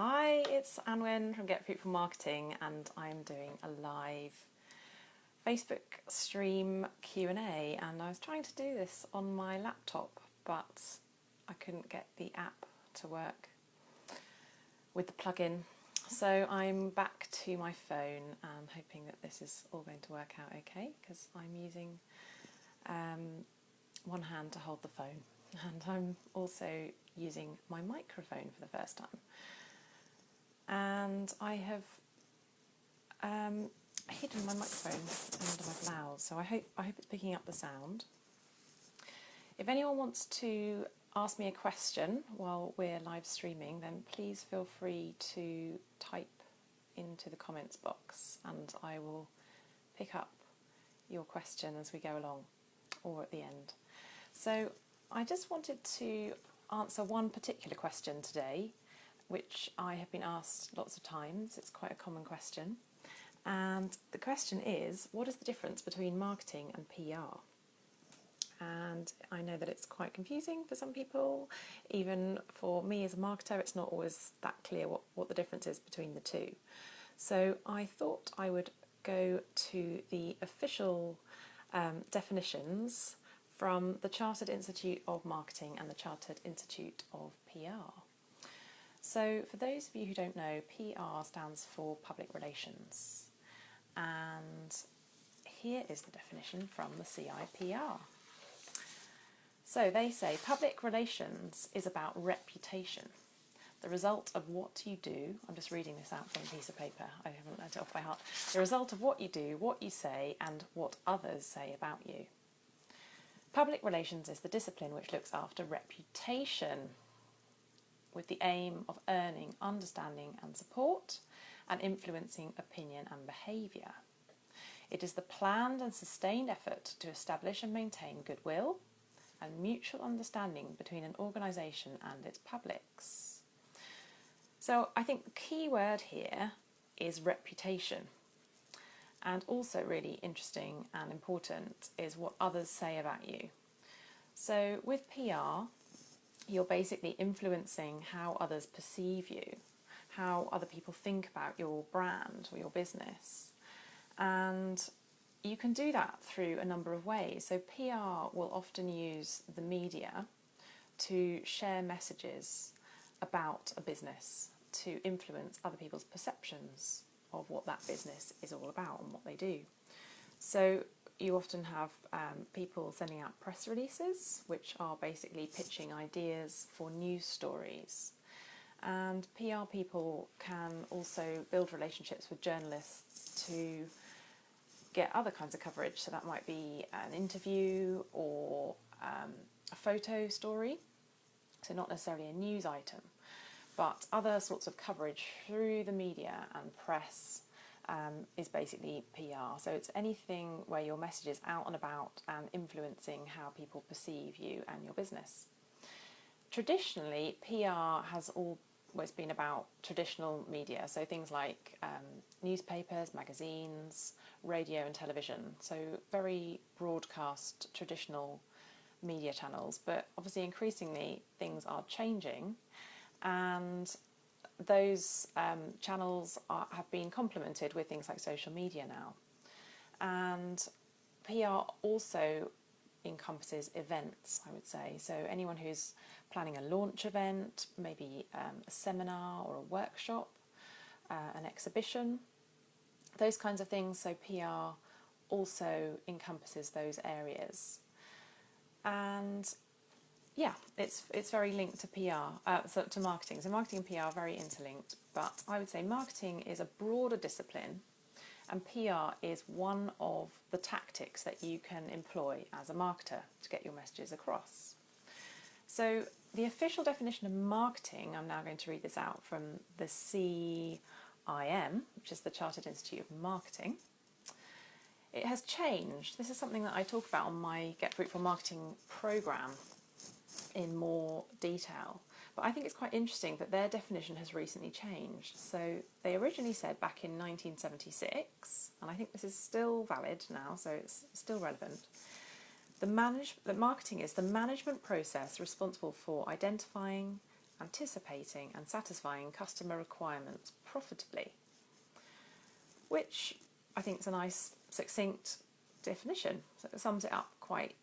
Hi, it's Anwen from Get Fruitful Marketing, and I'm doing a live Facebook stream Q&A, and I was trying to do this on my laptop, but I couldn't get the app to work with the plugin. So I'm back to my phone and hoping that this is all going to work out okay, because I'm using one hand to hold the phone, and I'm also using my microphone for the first time. And I have hidden my microphone under my blouse, so I hope it's picking up the sound. If anyone wants to ask me a question while we're live streaming, then please feel free to type into the comments box, and I will pick up your question as we go along or at the end. So I just wanted to answer one particular question today, which I have been asked lots of times. It's quite a common question. And the question is, what is the difference between marketing and PR? And I know that it's quite confusing for some people. Even for me as a marketer, it's not always that clear what the difference is between the two. So I thought I would go to the official definitions from the Chartered Institute of Marketing and the Chartered Institute of PR. So for those of you who don't know, PR stands for public relations. And here is the definition from the CIPR. So they say public relations is about reputation, the result of what you do. I'm just reading this out from a piece of paper. I haven't learnt it off by heart. The result of what you do, what you say, and what others say about you. Public relations is the discipline which looks after reputation, with the aim of earning understanding and support and influencing opinion and behaviour. It is the planned and sustained effort to establish and maintain goodwill and mutual understanding between an organisation and its publics. So I think the key word here is reputation. And also really interesting and important is what others say about you. So with PR, you're basically influencing how others perceive you, how other people think about your brand or your business. And you can do that through a number of ways. So PR will often use the media to share messages about a business, to influence other people's perceptions of what that business is all about and what they do. So you often have people sending out press releases, which are basically pitching ideas for news stories. And PR people can also build relationships with journalists to get other kinds of coverage. So that might be an interview or a photo story. So not necessarily a news item, but other sorts of coverage through the media and press is basically PR. So it's anything where your message is out and about and influencing how people perceive you and your business. Traditionally, PR has always been about traditional media, so things like newspapers, magazines, radio and television, so very broadcast traditional media channels. But obviously increasingly things are changing, and those channels have been complemented with things like social media now. And PR also encompasses events, I would say. So anyone who's planning a launch event, maybe a seminar or a workshop, an exhibition, those kinds of things. So PR also encompasses those areas. And yeah, it's very linked to PR, to marketing. So marketing and PR are very interlinked, but I would say marketing is a broader discipline and PR is one of the tactics that you can employ as a marketer to get your messages across. So the official definition of marketing, I'm now going to read this out from the CIM, which is the Chartered Institute of Marketing. It has changed. This is something that I talk about on my Get Fruitful Marketing programme in more detail, but I think it's quite interesting that their definition has recently changed. So they originally said back in 1976, and I think this is still valid now, so it's still relevant, that marketing is the management process responsible for identifying, anticipating and satisfying customer requirements profitably, which I think is a nice, succinct definition. So it sums it up quite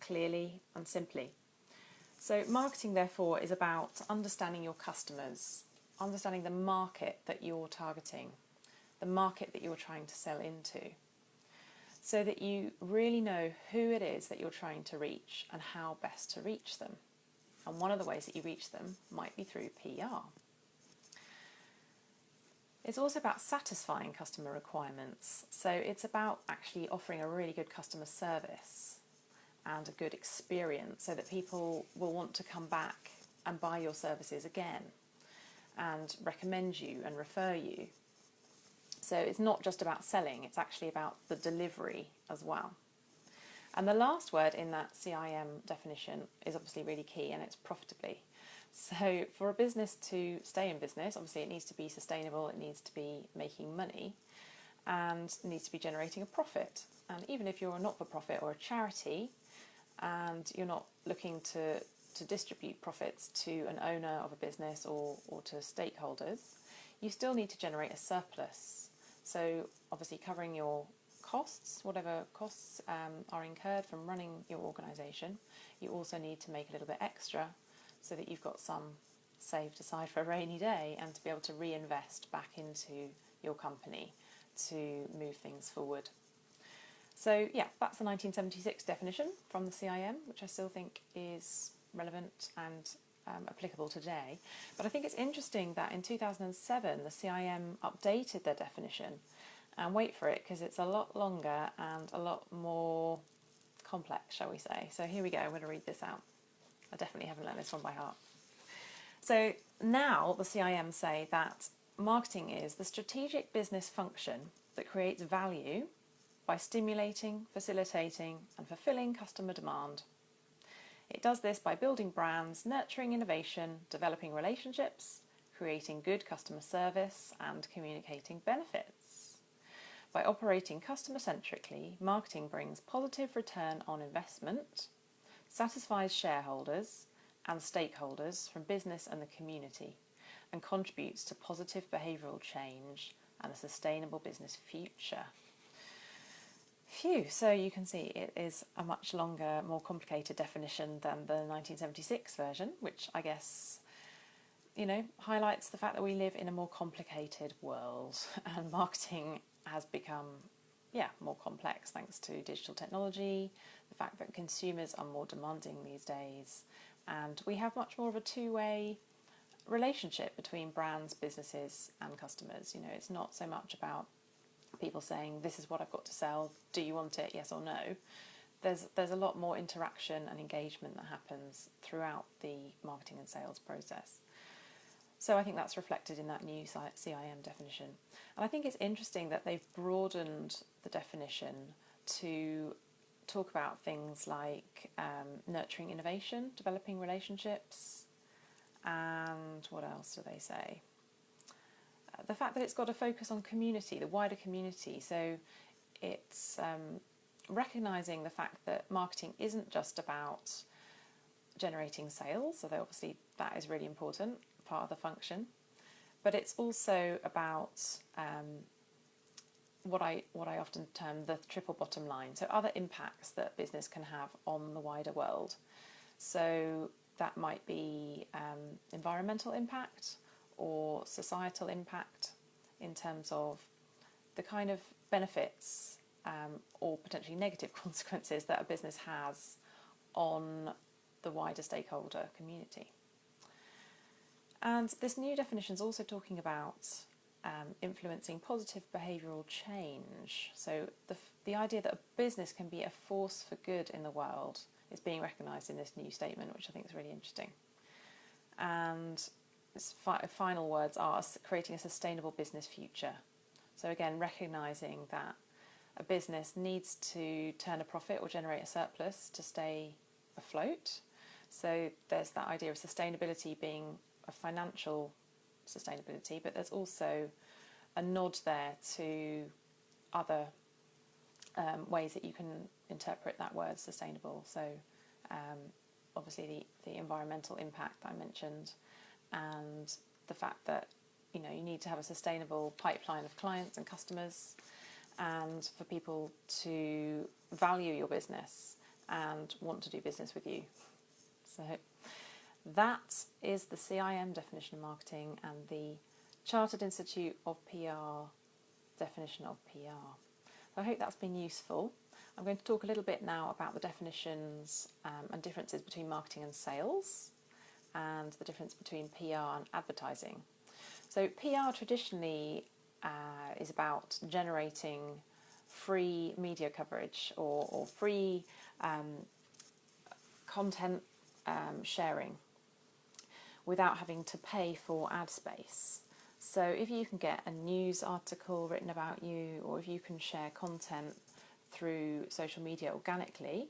clearly and simply. So marketing, therefore, is about understanding your customers, understanding the market that you're targeting, the market that you're trying to sell into, so that you really know who it is that you're trying to reach and how best to reach them. And one of the ways that you reach them might be through PR. It's also about satisfying customer requirements. So it's about actually offering a really good customer service and a good experience so that people will want to come back and buy your services again and recommend you and refer you. So it's not just about selling, it's actually about the delivery as well. And the last word in that CIM definition is obviously really key, and it's profitably. So for a business to stay in business, obviously it needs to be sustainable, it needs to be making money, and it needs to be generating a profit. And even if you're a not-for-profit or a charity, and you're not looking to distribute profits to an owner of a business or to stakeholders, you still need to generate a surplus. So obviously covering your costs, whatever costs are incurred from running your organisation, you also need to make a little bit extra so that you've got some saved aside for a rainy day and to be able to reinvest back into your company to move things forward. So yeah, that's the 1976 definition from the CIM, which I still think is relevant and applicable today. But I think it's interesting that in 2007 the CIM updated their definition, and wait for it because it's a lot longer and a lot more complex, shall we say. So here we go, I'm going to read this out. I definitely haven't learned this one by heart. So now the CIM say that marketing is the strategic business function that creates value by stimulating, facilitating and fulfilling customer demand. It does this by building brands, nurturing innovation, developing relationships, creating good customer service and communicating benefits. By operating customer-centrically, marketing brings positive return on investment, satisfies shareholders and stakeholders from business and the community, and contributes to positive behavioural change and a sustainable business future. Phew, so you can see it is a much longer, more complicated definition than the 1976 version, which I guess, highlights the fact that we live in a more complicated world and marketing has become, more complex thanks to digital technology, the fact that consumers are more demanding these days, and we have much more of a two-way relationship between brands, businesses and customers. It's not so much about people saying, this is what I've got to sell, do you want it, yes or no? There's a lot more interaction and engagement that happens throughout the marketing and sales process. So I think that's reflected in that new CIM definition. And I think it's interesting that they've broadened the definition to talk about things like nurturing innovation, developing relationships, and what else do they say? The fact that it's got a focus on community, the wider community. So it's recognising the fact that marketing isn't just about generating sales, although obviously that is really important, part of the function, but it's also about what I often term the triple bottom line, so other impacts that business can have on the wider world. So that might be environmental impact or societal impact in terms of the kind of benefits or potentially negative consequences that a business has on the wider stakeholder community. And this new definition is also talking about influencing positive behavioural change. So the idea that a business can be a force for good in the world is being recognised in this new statement, which I think is really interesting. And its final words are creating a sustainable business future. So again, recognising that a business needs to turn a profit or generate a surplus to stay afloat. So there's that idea of sustainability being a financial sustainability, but there's also a nod there to other ways that you can interpret that word sustainable. So obviously the environmental impact that I mentioned, and the fact that you need to have a sustainable pipeline of clients and customers, and for people to value your business and want to do business with you. So that is the CIM definition of marketing and the Chartered Institute of PR definition of PR. So I hope that's been useful. I'm going to talk a little bit now about the definitions and differences between marketing and sales, and the difference between PR and advertising. So PR traditionally is about generating free media coverage or free content sharing without having to pay for ad space. So if you can get a news article written about you, or if you can share content through social media organically,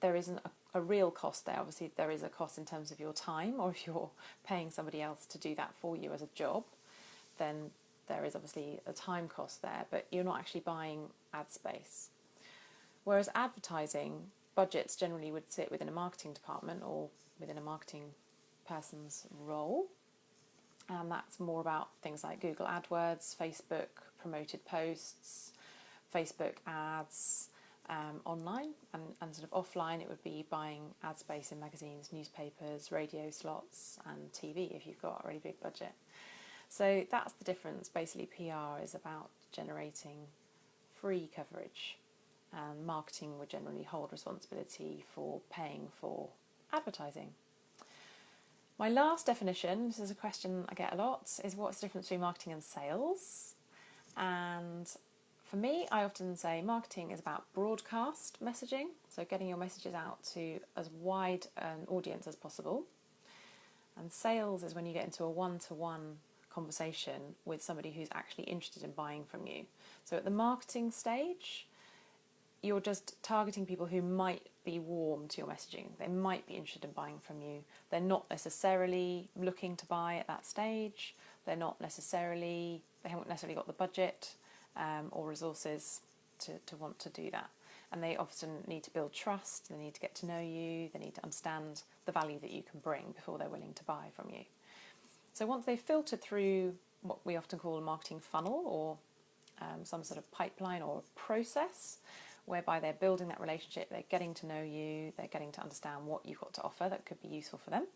there isn't a real cost there. Obviously there is a cost in terms of your time, or if you're paying somebody else to do that for you as a job, then there is obviously a time cost there, but you're not actually buying ad space. Whereas advertising, budgets generally would sit within a marketing department or within a marketing person's role, and that's more about things like Google AdWords, Facebook promoted posts, Facebook ads, online, and sort of offline it would be buying ad space in magazines, newspapers, radio slots and TV if you've got a really big budget. So that's the difference. Basically PR is about generating free coverage, and marketing would generally hold responsibility for paying for advertising. My last definition, this is a question I get a lot, is what's the difference between marketing and sales? And for me, I often say marketing is about broadcast messaging, so getting your messages out to as wide an audience as possible. And sales is when you get into a one-to-one conversation with somebody who's actually interested in buying from you. So at the marketing stage, you're just targeting people who might be warm to your messaging. They might be interested in buying from you. They're not necessarily looking to buy at that stage. They haven't necessarily got the budget or resources to want to do that. And they often need to build trust, they need to get to know you, they need to understand the value that you can bring before they're willing to buy from you. So once they've filtered through what we often call a marketing funnel, or some sort of pipeline or process, whereby they're building that relationship, they're getting to know you, they're getting to understand what you've got to offer that could be useful for them.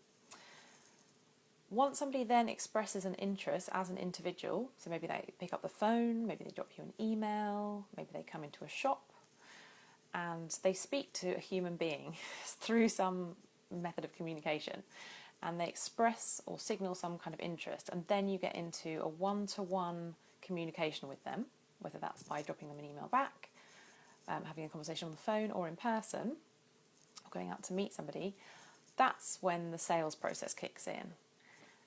Once somebody then expresses an interest as an individual, so maybe they pick up the phone, maybe they drop you an email, maybe they come into a shop, and they speak to a human being through some method of communication, and they express or signal some kind of interest, and then you get into a one-to-one communication with them, whether that's by dropping them an email back, having a conversation on the phone or in person, or going out to meet somebody. That's when the sales process kicks in.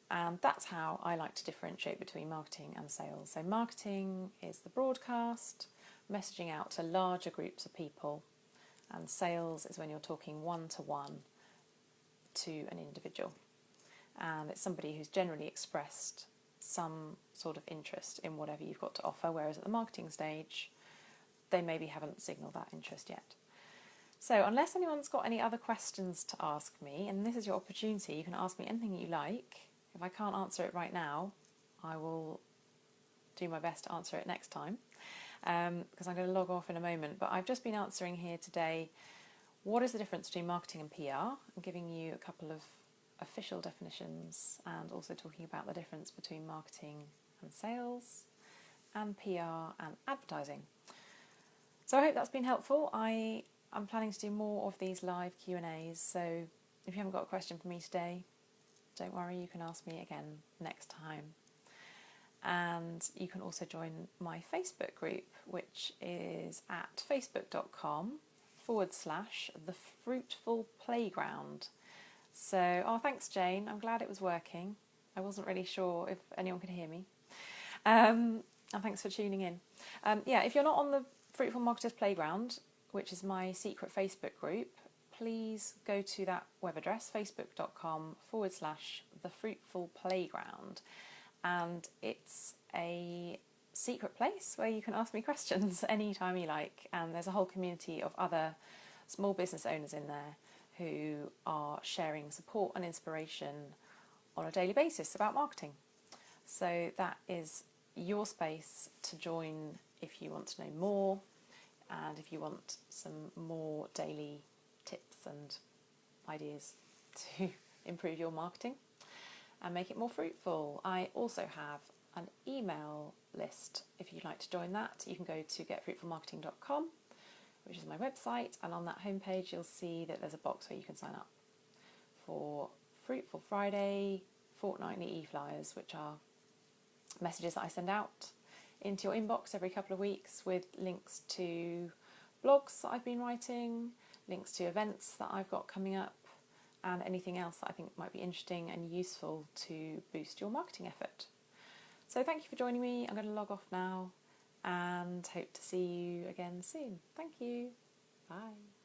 And that's how I like to differentiate between marketing and sales. So marketing is the broadcast, messaging out to larger groups of people, and sales is when you're talking one-to-one to an individual. And it's somebody who's generally expressed some sort of interest in whatever you've got to offer, whereas at the marketing stage, they maybe haven't signalled that interest yet. So unless anyone's got any other questions to ask me, and this is your opportunity, you can ask me anything you like. If I can't answer it right now, I will do my best to answer it next time, because I'm going to log off in a moment. But I've just been answering here today, what is the difference between marketing and PR? I'm giving you a couple of official definitions, and also talking about the difference between marketing and sales, and PR and advertising. So I hope that's been helpful. I'm planning to do more of these live Q&As, so if you haven't got a question for me today, don't worry, you can ask me again next time. And you can also join my Facebook group, which is at facebook.com/the Fruitful Playground. So, thanks Jane, I'm glad it was working. I wasn't really sure if anyone could hear me. And thanks for tuning in. If you're not on the Fruitful Marketers Playground, which is my secret Facebook group, please go to that web address, facebook.com/the Fruitful Playground. And it's a secret place where you can ask me questions anytime you like. And there's a whole community of other small business owners in there who are sharing support and inspiration on a daily basis about marketing. So that is your space to join if you want to know more and if you want some more daily tips and ideas to improve your marketing and make it more fruitful. I also have an email list. If you'd like to join that, you can go to getfruitfulmarketing.com, which is my website, and on that homepage you'll see that there's a box where you can sign up for Fruitful Friday fortnightly e-flyers, which are messages that I send out into your inbox every couple of weeks with links to blogs that I've been writing, links to events that I've got coming up, and anything else that I think might be interesting and useful to boost your marketing effort. So thank you for joining me. I'm going to log off now and hope to see you again soon. Thank you. Bye.